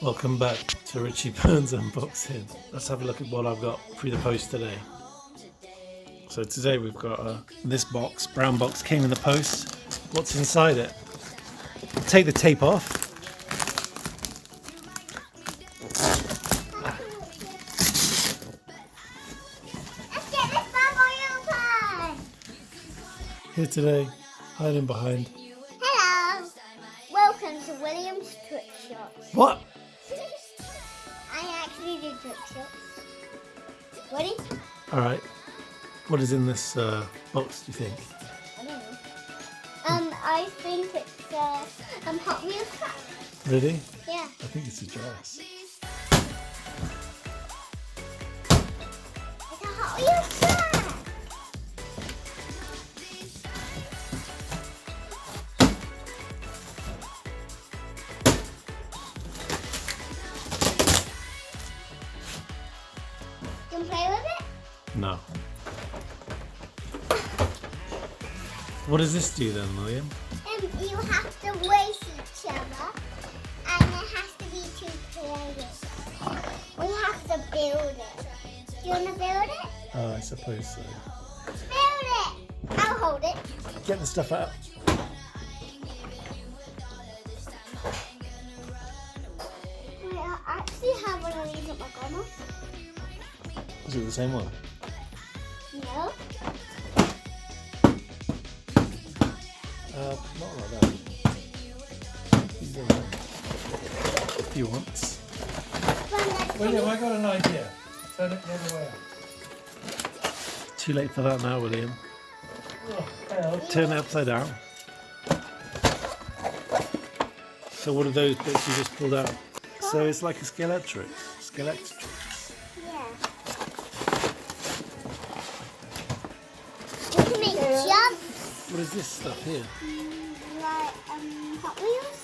Welcome back to Richie Burns Unboxing. Let's have a look at what I've got through the post today. So today we've got this box, brown box, came in the post. What's inside it? Take the tape off. Let's get this bad boy open! Here today, hiding behind. Hello! Welcome to William's Trick Shop. What? I actually do trick shops. Ready? Alright. What is in this box, do you think? I don't know. I think it's Hot Wheels track. Really? Yeah. I think it's a dress. It's a Hot Wheels track. You can play with it? No. What does this do then, William? You have to race each other, and it has to be two players. We have to build it. Do you want to build it? Oh, I suppose so. Build it! I'll hold it. Get the stuff out. Wait, I actually have one of these at my grandma's. Is it the same one? No. Not like that. If you want. William, I got an idea. Turn it the other way up. Too late for that now, William. Turn it upside down. So what are those bits you just pulled out? So it's like a Scalextric. Scalextric. Yeah. We can make jumps. What is this stuff here? Like Hot Wheels.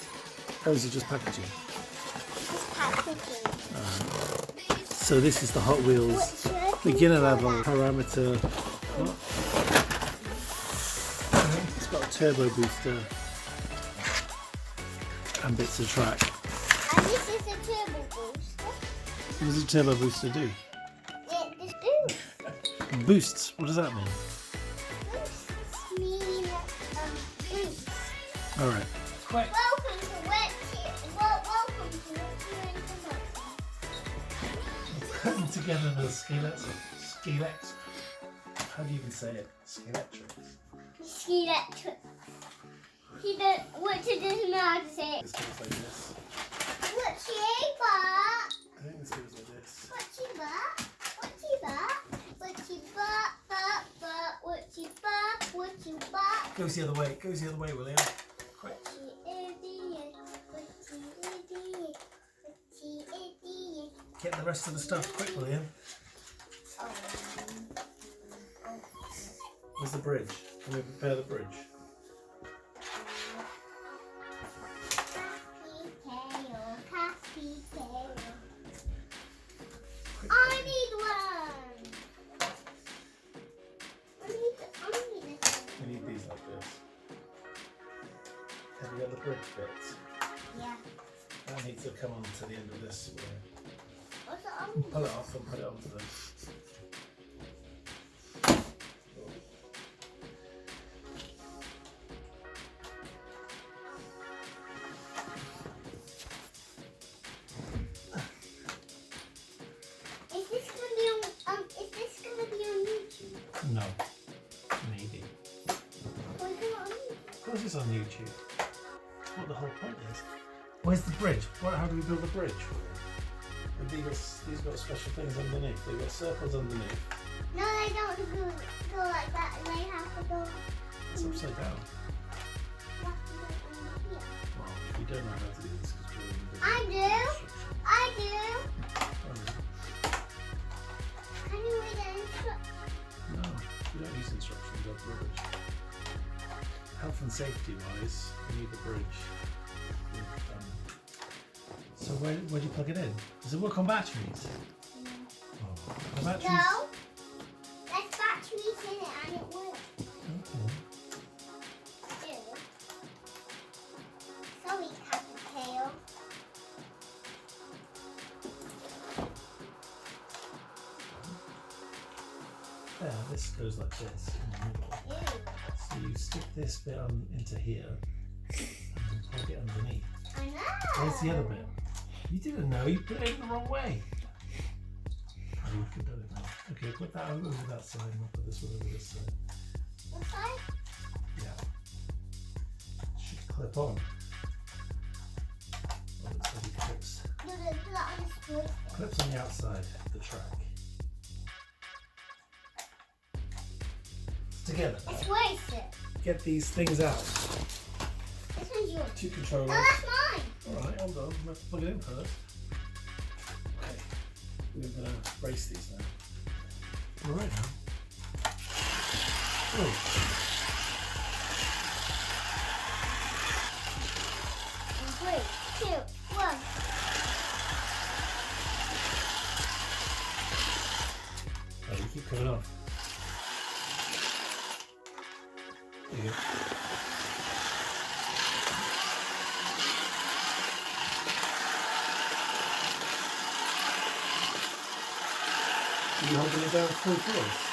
Those are just packaging. It's packaging. So this is the Hot Wheels beginner level parameter. What? It's got a turbo booster and bits of track. And this is a turbo booster. What does a turbo booster do? It boosts. Boosts. What does that mean? Boosts mean boost. All right. Quick. Welcome to Richie. Welcome to Richie and Putting together the Scalex. How do you even say it? Scalextric. Scalextric. Richie doesn't know how to say it. This goes like this. Richie, but. I think this goes like this. Richie, but. Richie, but. Richie, but. Richie, but. Richie, but. Goes the other way. It goes the other way, William. Quick. Richie, idiot. Richie, idiot. Richie, idiot. Get the rest of the stuff quick, William. Where's the bridge? Can we prepare the bridge? I need one. I need this. We need these like this. Have you got the bridge bits? Yeah. That needs to come on to the end of this. What's it on? Pull it off and put it onto the. Is this gonna be on YouTube? No. Maybe. Why is it on YouTube? Of course it's on YouTube. That's what the whole point is. Where's the bridge? How do we build the bridge? These got special things underneath. They've got circles underneath. No, they don't go like that. They have to go. It's upside down. You have to go under here. Well, you don't know how to do this because you're in the I do. I do. Can you read the instructions? No, we don't use instructions of rubbish. Health and safety wise, we need the bridge. So where do you plug it in? Does it work on batteries? Oh, the batteries? No. There's batteries in it and it works. Okay. Sorry, Tail. Yeah, this goes like this in the middle. Ew. So you stick this bit into here and plug it underneath. I know. Where's the other bit? You didn't know, you put it in the wrong way. Oh, you could do it now. Okay, put that over that side and I'll put this one over this side. What side? Yeah. Should clip on. Oh, it looks like it clips. No, no, put that on the split. Clips on the outside of the track. Together. Let's waste it. Get these things out. This one's yours. Two controllers. No, that's mine. Alright, hold on. I'm going to plug it in first. Okay. We're going to brace these now. Alright now. Oh. 3, 2, 1. Oh, you keep coming off. There you go. Are you holding it down full force?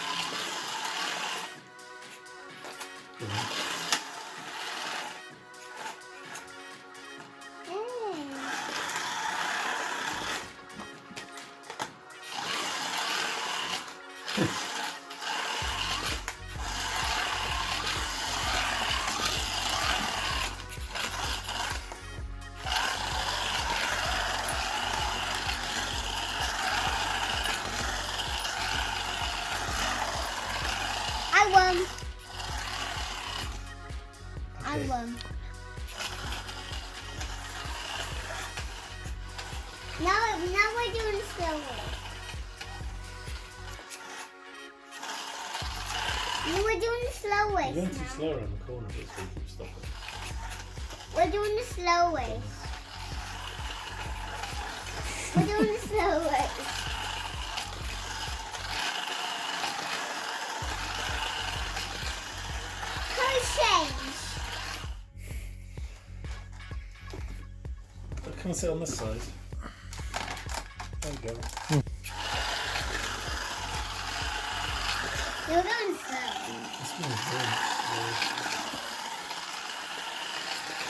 I won. I Okay. won. Now we're doing slow way. No, we're doing the slow way. You're going too slow around the corner, but so you keep stopping. We're doing the slow way. We're doing the slow way. Change. Come and sit on this side. There you go. You're going slow. This one's very slow.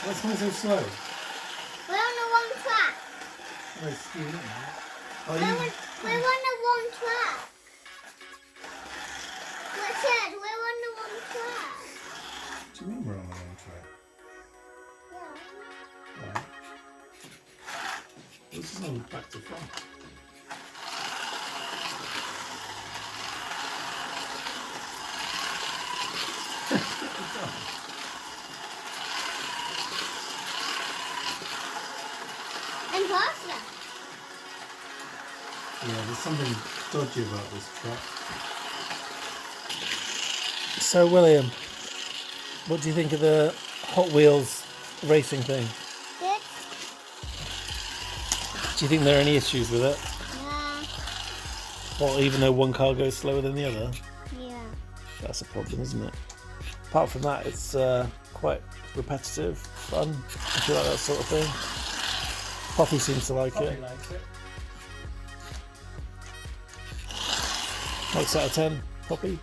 What's going so slow? We're on the wrong track. Oh, it's still in there. Oh, We're on the wrong track. Richard, we're on the wrong track. What do you mean we're on the wrong track? Yeah. Alright. This is on back to front. And faster. Yeah, there's something dodgy about this track. So, William, what do you think of the Hot Wheels racing thing? Good. Do you think there are any issues with it? Yeah. Or even though one car goes slower than the other? Yeah. That's a problem, isn't it? Apart from that, it's quite repetitive, fun, if you like that sort of thing. Poppy seems to like it. Likes it. Marks out of 10, Poppy?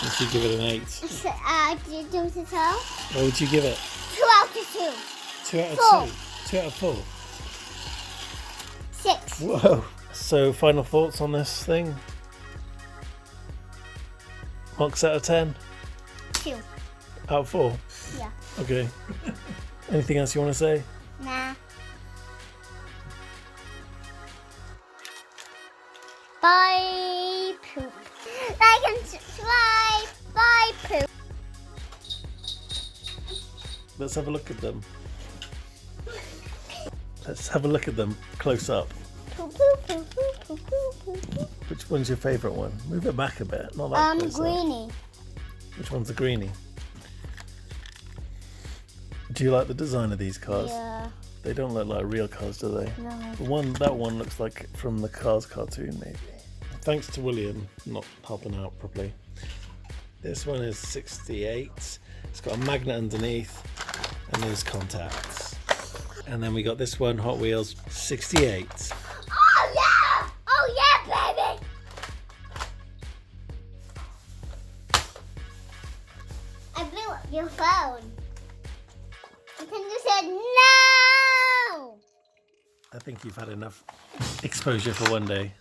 Would you give it an 8? So, do you want to tell? What would you give it? 2 out of 2. 2 out of 4. 2? 2 out of 4? 6. Whoa! So, final thoughts on this thing? Marks out of 10? 2. Out of 4? Yeah. Okay. Anything else you want to say? Nah. Bye, poop. Like and subscribe. Bye, poop. Let's have a look at them. Let's have a look at them close up. Poop, poop, poop, poop, poop, poop, poop, poop. Which one's your favourite one? Move it back a bit. Not that close up. Greenie. Which one's the greenie? Do you like the design of these cars? Yeah. They don't look like real cars, do they? No. That one looks like from the Cars cartoon, maybe. Thanks to William not helping out properly. This one is 68. It's got a magnet underneath and those contacts. And then we got this one, Hot Wheels, 68. Oh yeah! Oh yeah, baby! your phone. And then you said no! I think you've had enough exposure for one day.